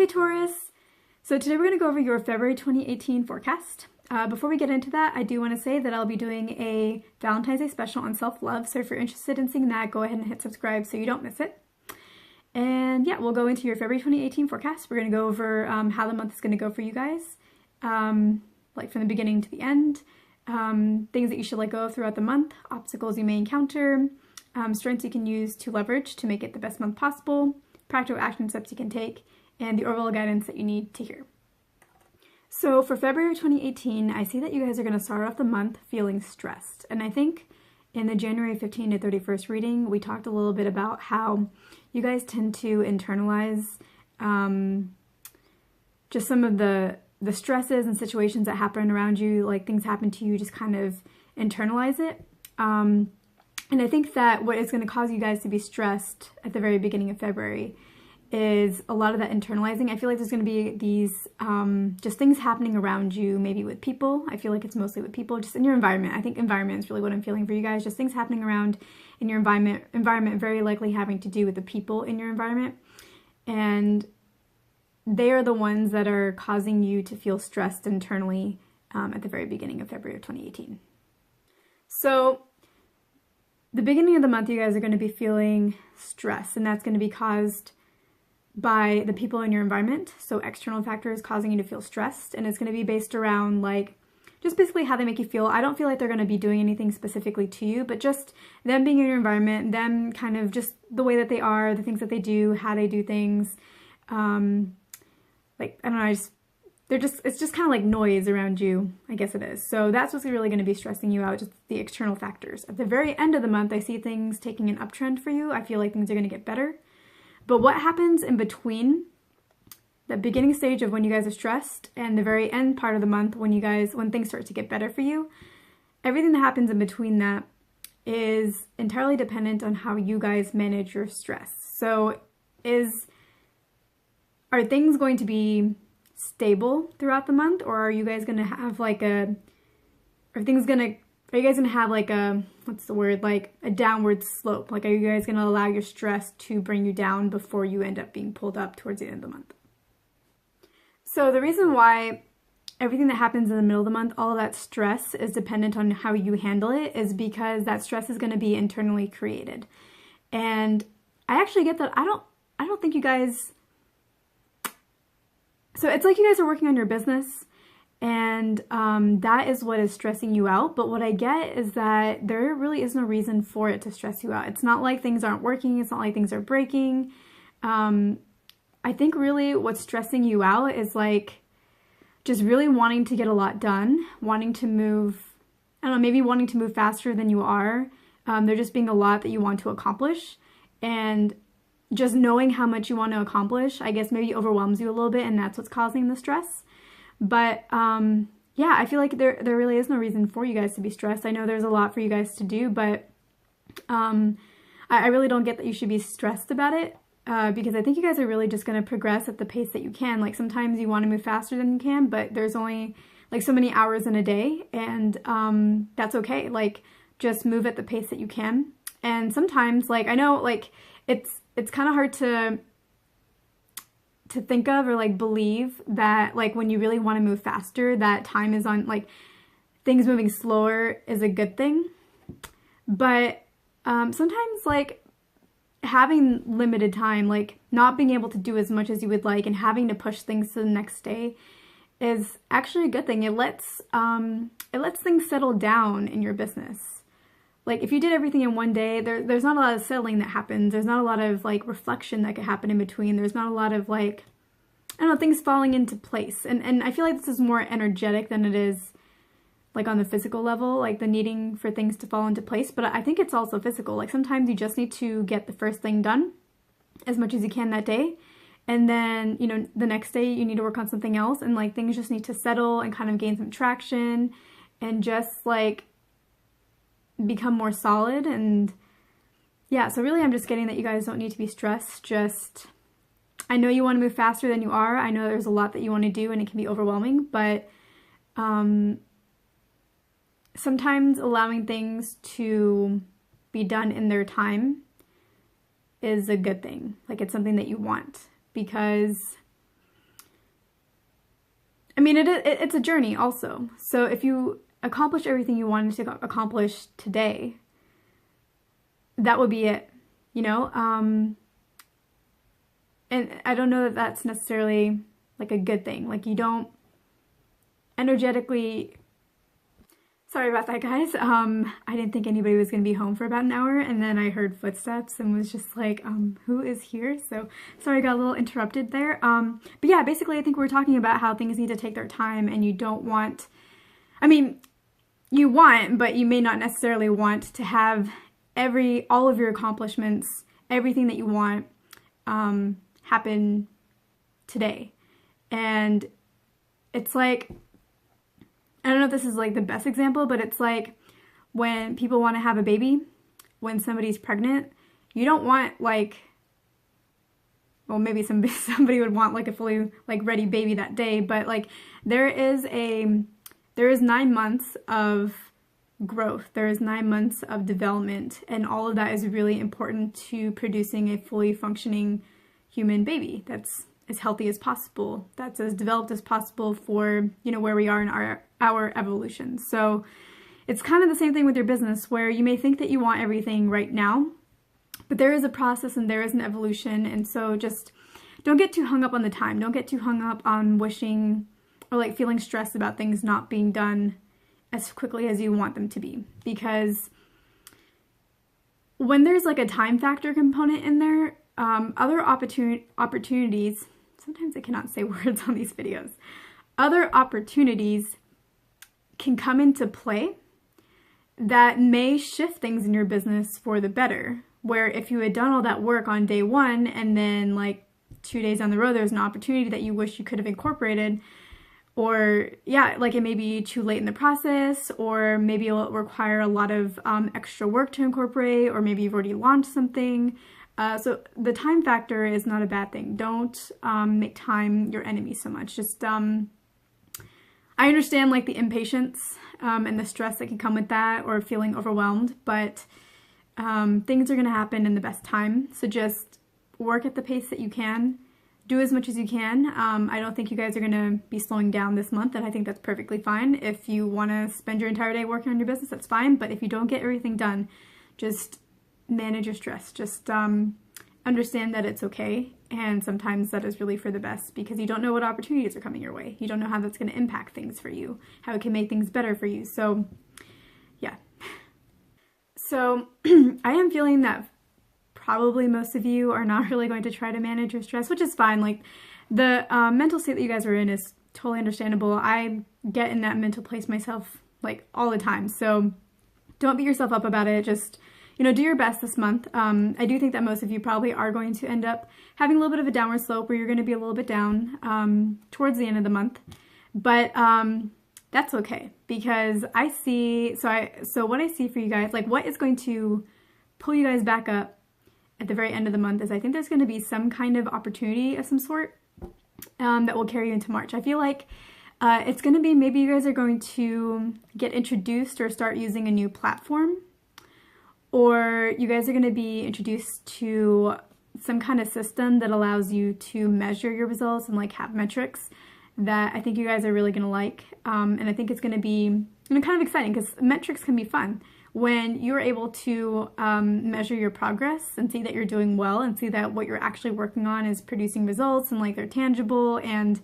Hey Taurus! So today we're going to go over your February 2018 forecast. Before we get into that, I do want to say that I'll be doing a Valentine's Day special on self-love, so if you're interested in seeing that, go ahead and hit subscribe so you don't miss it. And yeah, we'll go into your February 2018 forecast. We're going to go over how the month is going to go for you guys, like from the beginning to the end, things that you should let go of throughout the month, obstacles you may encounter, strengths you can use to leverage to make it the best month possible, practical action steps you can take, and the overall guidance that you need to hear. So for February 2018, I see that you guys are going to start off the month feeling stressed. And I think in the January 15 to 31st reading, we talked a little bit about how you guys tend to internalize just some of the stresses and situations that happen around you, like things happen to you, just kind of internalize it. And I think that what is going to cause you guys to be stressed at the very beginning of February is a lot of that internalizing. I feel like there's going to be these just things happening around you, maybe with people. I feel like it's mostly with people, just in your environment. I think environment is really what I'm feeling for you guys. Just things happening around in your environment very likely having to do with the people in your environment. And they are the ones that are causing you to feel stressed internally at the very beginning of February of 2018. So the beginning of the month, you guys are going to be feeling stress, and that's going to be caused by the people in your environment. So external factors causing you to feel stressed, and it's going to be based around like just basically how they make you feel. I don't feel like they're going to be doing anything specifically to you, but just them being in your environment, them kind of just the way that they are, the things that they do, how they do things. Like, I don't know, it's just kind of like noise around you, I guess it is. So that's what's really going to be stressing you out, just the external factors. At the very end of the month, I see things taking an uptrend for you. I feel like things are going to get better. But what happens in between the beginning stage of when you guys are stressed and the very end part of the month when things start to get better for you, everything that happens in between that is entirely dependent on how you guys manage your stress. So are things going to be stable throughout the month, or are you guys going to have like are you guys going to have like what's the word, like a downward slope? Like, are you guys going to allow your stress to bring you down before you end up being pulled up towards the end of the month? So the reason why everything that happens in the middle of the month, all of that stress is dependent on how you handle it, is because that stress is going to be internally created. And I actually get that. I don't think you guys, so it's like you guys are working on your business, and that is what is stressing you out. But what I get is that there really is no reason for it to stress you out. It's not like things aren't working. It's not like things are breaking. I think really what's stressing you out is like just really wanting to get a lot done, wanting to move, I don't know, maybe wanting to move faster than you are. There just being a lot that you want to accomplish, and just knowing how much you want to accomplish, I guess maybe overwhelms you a little bit, and that's what's causing the stress. But yeah, I feel like there really is no reason for you guys to be stressed. I know there's a lot for you guys to do, but I really don't get that you should be stressed about it, because I think you guys are really just going to progress at the pace that you can. Like, sometimes you want to move faster than you can, but there's only like so many hours in a day, and that's okay. Like, just move at the pace that you can. And sometimes, like, I know, like, it's kind of hard to think of or like believe that like when you really want to move faster, that time is on, like, things moving slower is a good thing. But sometimes like having limited time, like not being able to do as much as you would like and having to push things to the next day is actually a good thing. It lets things settle down in your business. Like, if you did everything in one day, there's not a lot of settling that happens. There's not a lot of, like, reflection that could happen in between. There's not a lot of, like, I don't know, things falling into place. And I feel like this is more energetic than it is, like, on the physical level, like, the needing for things to fall into place. But I think it's also physical. Like, sometimes you just need to get the first thing done as much as you can that day. And then, you know, the next day you need to work on something else. And, like, things just need to settle and kind of gain some traction and just, like, become more solid. And yeah, so really I'm just getting that you guys don't need to be stressed. Just, I know you want to move faster than you are. I know there's a lot that you want to do and it can be overwhelming, but sometimes allowing things to be done in their time is a good thing. Like, it's something that you want, because I mean, it's a journey also. So if you accomplish everything you wanted to accomplish today, that would be it, you know? And I don't know that that's necessarily like a good thing. Like, you don't energetically, sorry about that, guys. I didn't think anybody was going to be home for about an hour, and then I heard footsteps and was just like, who is here? So sorry, I got a little interrupted there. But yeah, basically I think we're talking about how things need to take their time, and you don't want, I mean, you want, but you may not necessarily want to have all of your accomplishments, everything that you want, happen today. And it's like, I don't know if this is like the best example, but it's like when people want to have a baby, when somebody's pregnant, you don't want like, well, maybe somebody would want like a fully like ready baby that day, but like there is 9 months of growth, there is 9 months of development, and all of that is really important to producing a fully functioning human baby that's as healthy as possible, that's as developed as possible for, you know, where we are in our evolution. So it's kind of the same thing with your business, where you may think that you want everything right now, but there is a process and there is an evolution. And so just don't get too hung up on the time. Don't get too hung up on wishing or like feeling stressed about things not being done as quickly as you want them to be. Because when there's like a time factor component in there, other opportunities, sometimes I cannot say words on these videos, other opportunities can come into play that may shift things in your business for the better. Where if you had done all that work on day one and then like 2 days down the road there's an opportunity that you wish you could have incorporated, or yeah, like it may be too late in the process, or maybe it'll require a lot of extra work to incorporate, or maybe you've already launched something. So the time factor is not a bad thing. Don't make time your enemy so much. Just, I understand like the impatience and the stress that can come with that, or feeling overwhelmed, but things are going to happen in the best time. So just work at the pace that you can. Do as much as you can. I don't think you guys are going to be slowing down this month, and I think that's perfectly fine. If you want to spend your entire day working on your business, that's fine. But if you don't get everything done, just manage your stress. Just understand that it's okay, and sometimes that is really for the best, because you don't know what opportunities are coming your way. You don't know how that's going to impact things for you, how it can make things better for you. So yeah. So I am feeling that probably most of you are not really going to try to manage your stress, which is fine. Like the mental state that you guys are in is totally understandable. I get in that mental place myself like all the time. So don't beat yourself up about it. Just, you know, do your best this month. I do think that most of you probably are going to end up having a little bit of a downward slope, where you're going to be a little bit down towards the end of the month. But that's okay, because I see, so what I see for you guys, like what is going to pull you guys back up at the very end of the month, is I think there's going to be some kind of opportunity of some sort that will carry you into March. I feel like it's going to be, maybe you guys are going to get introduced or start using a new platform, or you guys are going to be introduced to some kind of system that allows you to measure your results and like have metrics that I think you guys are really going to like. And I think it's going to be, you know, kind of exciting, because metrics can be fun. When you're able to measure your progress and see that you're doing well, and see that what you're actually working on is producing results and like they're tangible, and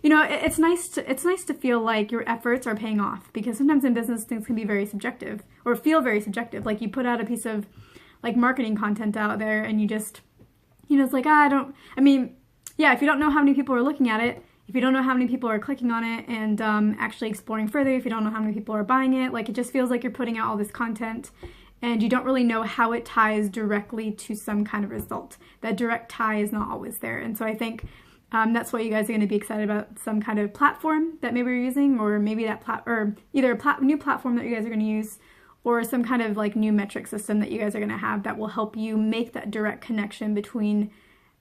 you know, it's nice to feel like your efforts are paying off, because sometimes in business things can be very subjective, or feel very subjective. Like you put out a piece of like marketing content out there, and you just, you know, it's like, I mean, yeah, if you don't know how many people are looking at it, if you don't know how many people are clicking on it and actually exploring further, if you don't know how many people are buying it, like it just feels like you're putting out all this content and you don't really know how it ties directly to some kind of result. That direct tie is not always there. And so I think that's why you guys are going to be excited about some kind of platform that maybe you're using, or maybe that either a new platform that you guys are going to use, or some kind of like new metric system that you guys are going to have that will help you make that direct connection between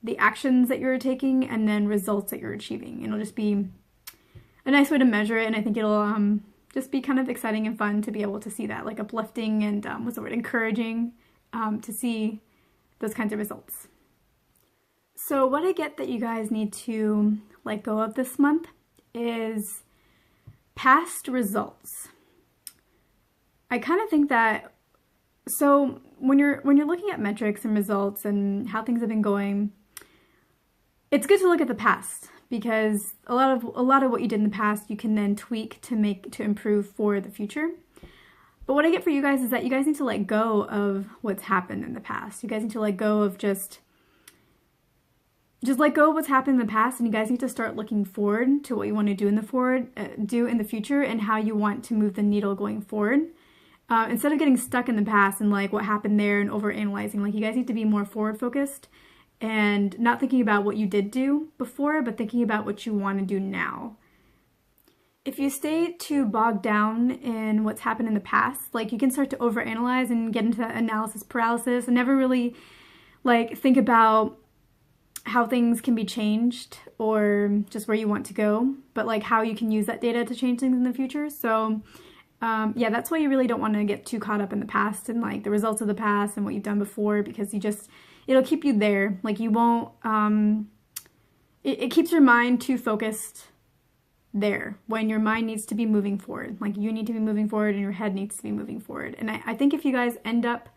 the actions that you're taking and then results that you're achieving. It'll just be a nice way to measure it, and I think it'll just be kind of exciting and fun to be able to see that, like uplifting and what's the word, encouraging, to see those kinds of results. So what I get that you guys need to let go of this month is past results. I kind of think that, so when you're looking at metrics and results and how things have been going, it's good to look at the past, because a lot of what you did in the past you can then tweak to improve for the future. But what I get for you guys is that you guys need to let go of what's happened in the past. You guys need to let go of just let go of what's happened in the past, and you guys need to start looking forward to what you want to do in the future, and how you want to move the needle going forward. Instead of getting stuck in the past and like what happened there and overanalyzing, like you guys need to be more forward focused and not thinking about what you did do before, but thinking about what you want to do now. If you stay too bogged down in what's happened in the past, like you can start to overanalyze and get into analysis paralysis and never really like think about how things can be changed or just where you want to go, but like how you can use that data to change things in the future. So yeah, that's why you really don't want to get too caught up in the past and like the results of the past and what you've done before, because it'll keep you there. Like you won't, it keeps your mind too focused there when your mind needs to be moving forward. Like you need to be moving forward and your head needs to be moving forward. And I think if you guys end up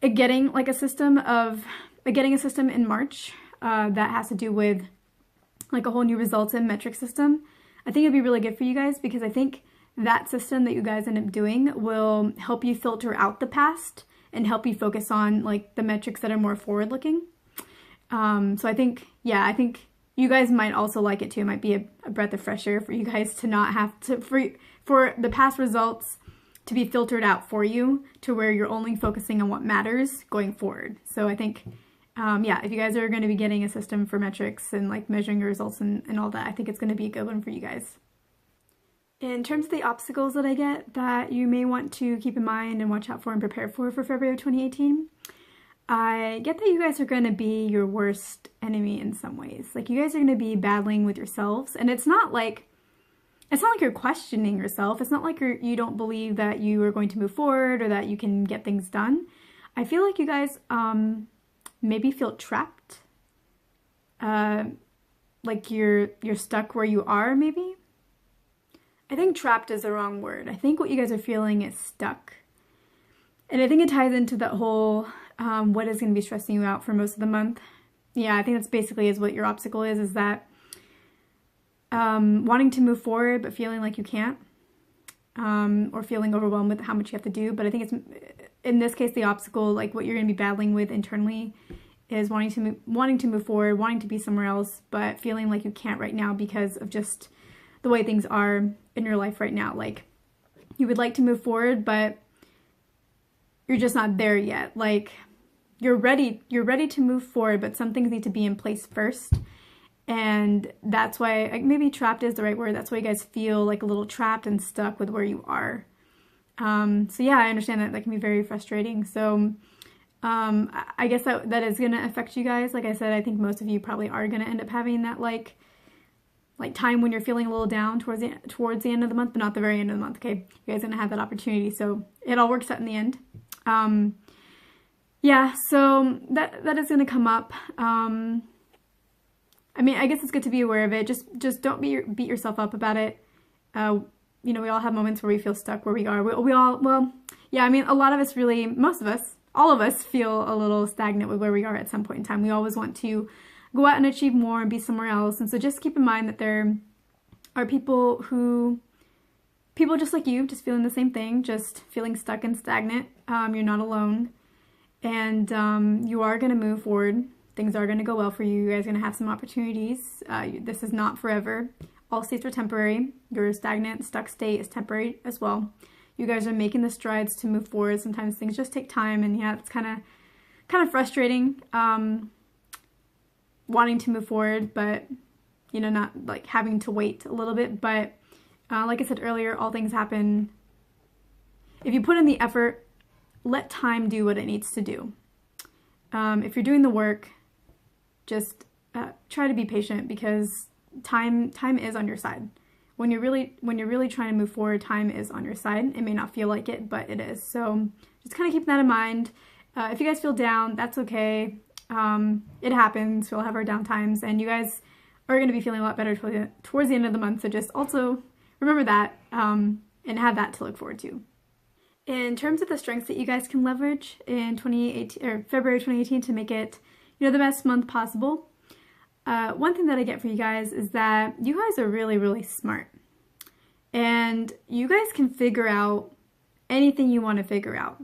getting like a system in March that has to do with like a whole new results and metric system, I think it'd be really good for you guys, because I think that system that you guys end up doing will help you filter out the past and help you focus on like the metrics that are more forward looking. So I think you guys might also like it too. It might be a breath of fresh air for you guys to not have to, for the past results to be filtered out for you to where you're only focusing on what matters going forward. So I think, yeah, if you guys are going to be getting a system for metrics and like measuring your results and all that, I think it's going to be a good one for you guys. In terms of the obstacles that I get that you may want to keep in mind and watch out for and prepare for February of 2018, I get that you guys are going to be your worst enemy in some ways. Like you guys are going to be battling with yourselves, and it's not like you're questioning yourself. It's not like you don't believe that you are going to move forward or that you can get things done. I feel like you guys maybe feel trapped. Like you're stuck where you are, maybe. I think trapped is the wrong word. I think what you guys are feeling is stuck. And I think it ties into that whole what is going to be stressing you out for most of the month. Yeah, I think that's basically what your obstacle is that wanting to move forward but feeling like you can't, or feeling overwhelmed with how much you have to do. But I think it's, in this case, the obstacle, like what you're going to be battling with internally, is wanting to move forward, wanting to be somewhere else, but feeling like you can't right now because of just the way things are in your life right now. Like you would like to move forward, but you're just not there yet. Like you're ready to move forward, but some things need to be in place first. And that's why, like, maybe trapped is the right word. That's why you guys feel like a little trapped and stuck with where you are. So yeah, I understand that can be very frustrating. So I guess that is going to affect you guys. Like I said, I think most of you probably are going to end up having that like time when you're feeling a little down towards the end of the month, but not the very end of the month. Okay, you guys are gonna have that opportunity, so it all works out in the end. Yeah, so that is gonna come up. I mean, I guess it's good to be aware of it. Just don't beat yourself up about it. You know, we all have moments where we feel stuck where we are. We all, well, yeah. I mean, a lot of us, really, most of us, all of us feel a little stagnant with where we are at some point in time. We always want to go out and achieve more and be somewhere else. And so just keep in mind that there are people just like you, just feeling the same thing, just feeling stuck and stagnant. You're not alone. And you are going to move forward. Things are going to go well for you. You guys are going to have some opportunities. This is not forever. All states are temporary. Your stagnant, stuck state is temporary as well. You guys are making the strides to move forward. Sometimes things just take time, and yeah, it's kind of frustrating. Wanting to move forward, but you know, not like having to wait a little bit. But like I said earlier, all things happen. If you put in the effort, let time do what it needs to do. If you're doing the work, just try to be patient, because time is on your side. When you're really trying to move forward, time is on your side. It may not feel like it, but it is. So just kind of keep that in mind. If you guys feel down, that's okay. It happens. We'll have our down times, and you guys are going to be feeling a lot better towards the end of the month. So just also remember that and have that to look forward to. In terms of the strengths that you guys can leverage in 2018 or February 2018 to make it, the best month possible. One thing that I get for you guys is that you guys are really, really smart. And you guys can figure out anything you want to figure out.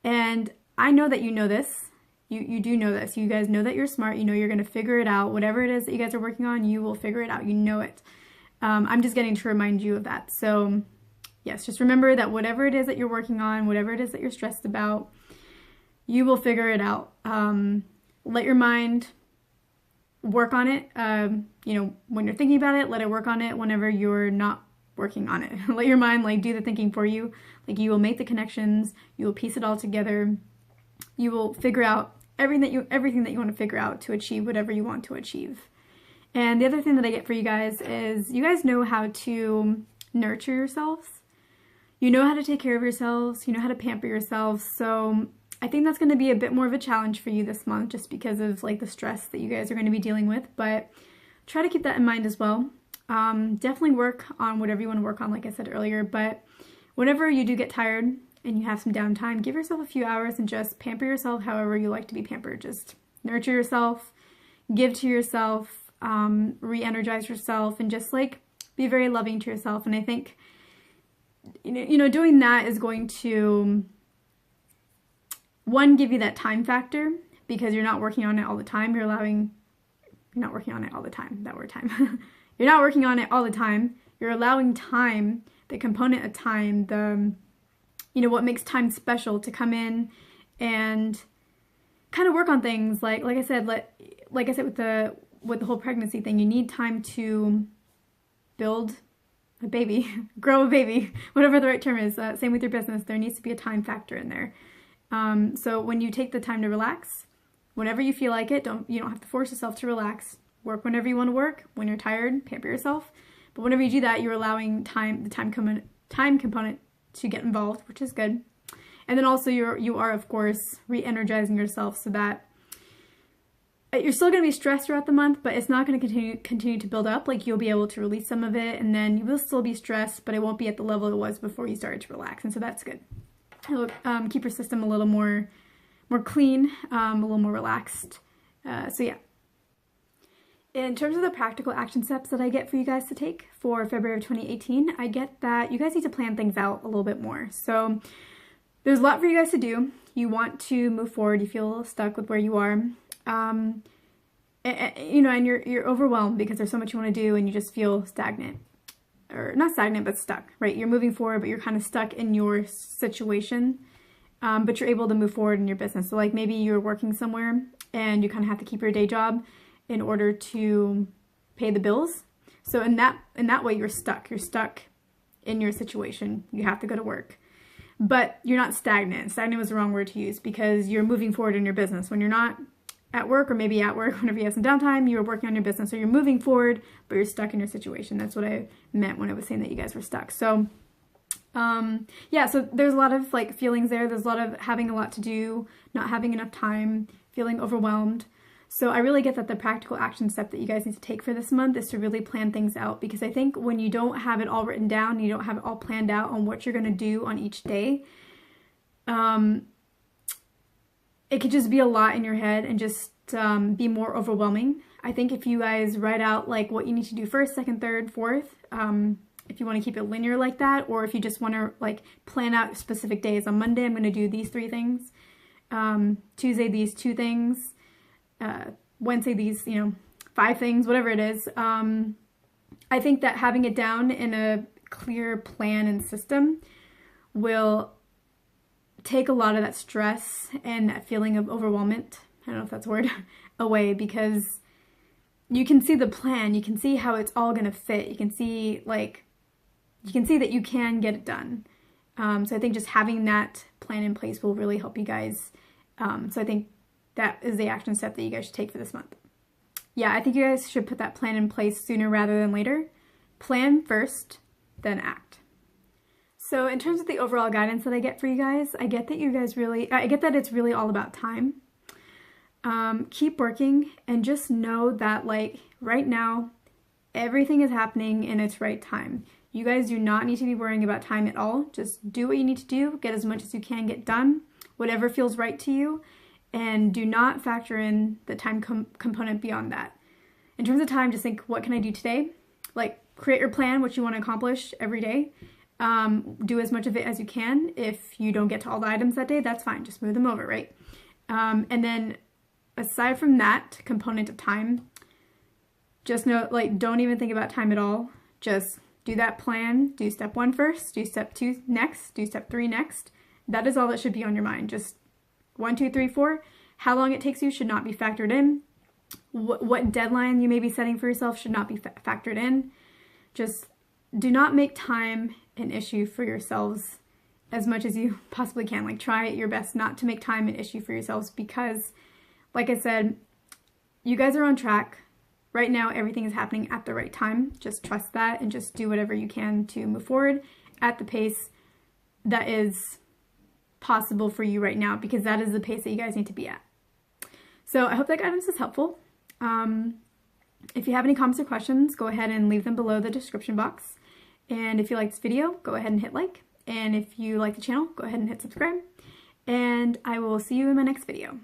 And I know that you know this. You do know this. You guys know that you're smart. You know you're going to figure it out. Whatever it is that you guys are working on, you will figure it out. You know it. I'm just getting to remind you of that. So yes, just remember that whatever it is that you're working on, whatever it is that you're stressed about, you will figure it out. Let your mind work on it. When you're thinking about it, let it work on it. Whenever you're not working on it, let your mind do the thinking for you. You will make the connections. You will piece it all together. You will figure out everything that you want to figure out to achieve whatever you want to achieve. And the other thing that I get for you guys is you guys know how to nurture yourselves. You know how to take care of yourselves. You know how to pamper yourselves. So I think that's going to be a bit more of a challenge for you this month just because of the stress that you guys are going to be dealing with. But try to keep that in mind as well. Definitely work on whatever you want to work on, like I said earlier. But whenever you do get tired and you have some downtime, give yourself a few hours and just pamper yourself however you like to be pampered. Just nurture yourself, give to yourself, re-energize yourself, and just be very loving to yourself. And I think doing that is going to, one, give you that time factor because you're not working on it all the time. You're not working on it all the time. That word time. You're not working on it all the time. You're allowing time, the component of time, what makes time special, to come in and kind of work on things. Like I said with the whole pregnancy thing, you need time to build a baby, grow a baby, whatever the right term is. Same with your business. There needs to be a time factor in there. So when you take the time to relax, whenever you feel like it, you don't have to force yourself to relax. Work whenever you want to work. When you're tired, pamper yourself. But whenever you do that, you're allowing the time component to get involved, which is good. And then also you are of course re-energizing yourself so that you're still going to be stressed throughout the month, but it's not going to continue to build up. You'll be able to release some of it, and then you will still be stressed, but it won't be at the level it was before you started to relax. And so that's good. It'll keep your system a little more clean, a little more relaxed. So yeah. In terms of the practical action steps that I get for you guys to take for February of 2018, I get that you guys need to plan things out a little bit more. So there's a lot for you guys to do. You want to move forward. You feel stuck with where you are. And you're overwhelmed because there's so much you want to do and you just feel stagnant. Or not stagnant, but stuck, right? You're moving forward, but you're kind of stuck in your situation. But you're able to move forward in your business. So maybe you're working somewhere and you kind of have to keep your day job in order to pay the bills. So in that way, you're stuck. You're stuck in your situation. You have to go to work. But you're not stagnant. Stagnant was the wrong word to use because you're moving forward in your business. When you're not at work, or maybe at work, whenever you have some downtime, you're working on your business. So you're moving forward, but you're stuck in your situation. That's what I meant when I was saying that you guys were stuck. So yeah, so there's a lot of feelings there. There's a lot of having a lot to do, not having enough time, feeling overwhelmed. So I really get that the practical action step that you guys need to take for this month is to really plan things out, because I think when you don't have it all written down, you don't have it all planned out on what you're going to do on each day, it could just be a lot in your head and just be more overwhelming. I think if you guys write out what you need to do first, second, third, fourth, if you want to keep it linear like that, or if you just want to plan out specific days. On Monday, I'm going to do these 3 things. Tuesday, these 2 things. Wednesday, these 5 things, whatever it is. I think that having it down in a clear plan and system will take a lot of that stress and that feeling of overwhelmment, I don't know if that's a word, away, because you can see the plan, you can see how it's all going to fit, you can see that you can get it done. So I think just having that plan in place will really help you guys. So I think that is the action step that you guys should take for this month. Yeah, I think you guys should put that plan in place sooner rather than later. Plan first, then act. So in terms of the overall guidance that I get for you guys, I get that it's really all about time. keep working and just know that like right now, everything is happening in its right time. You guys do not need to be worrying about time at all. Just do what you need to do, get as much as you can get done, whatever feels right to you, and do not factor in the time component beyond that. In terms of time, just think, what can I do today? Like, create your plan, what you want to accomplish every day. Do as much of it as you can. If you don't get to all the items that day, that's fine. Just move them over, right? And then aside from that component of time, just know, like, don't even think about time at all. Just do that plan. Do step 1 first, do step 2 next, do step 3 next. That is all that should be on your mind. Just 1, 2, 3, 4. How long it takes you should not be factored in. What deadline you may be setting for yourself should not be factored in. Just do not make time an issue for yourselves as much as you possibly can. Like, try your best not to make time an issue for yourselves because, like I said, you guys are on track. Right now, everything is happening at the right time. Just trust that and just do whatever you can to move forward at the pace that is possible for you right now, because that is the pace that you guys need to be at. So I hope that guidance is helpful. If you have any comments or questions, go ahead and leave them below the description box. And if you like this video, go ahead and hit like. And if you like the channel, go ahead and hit subscribe. And I will see you in my next video.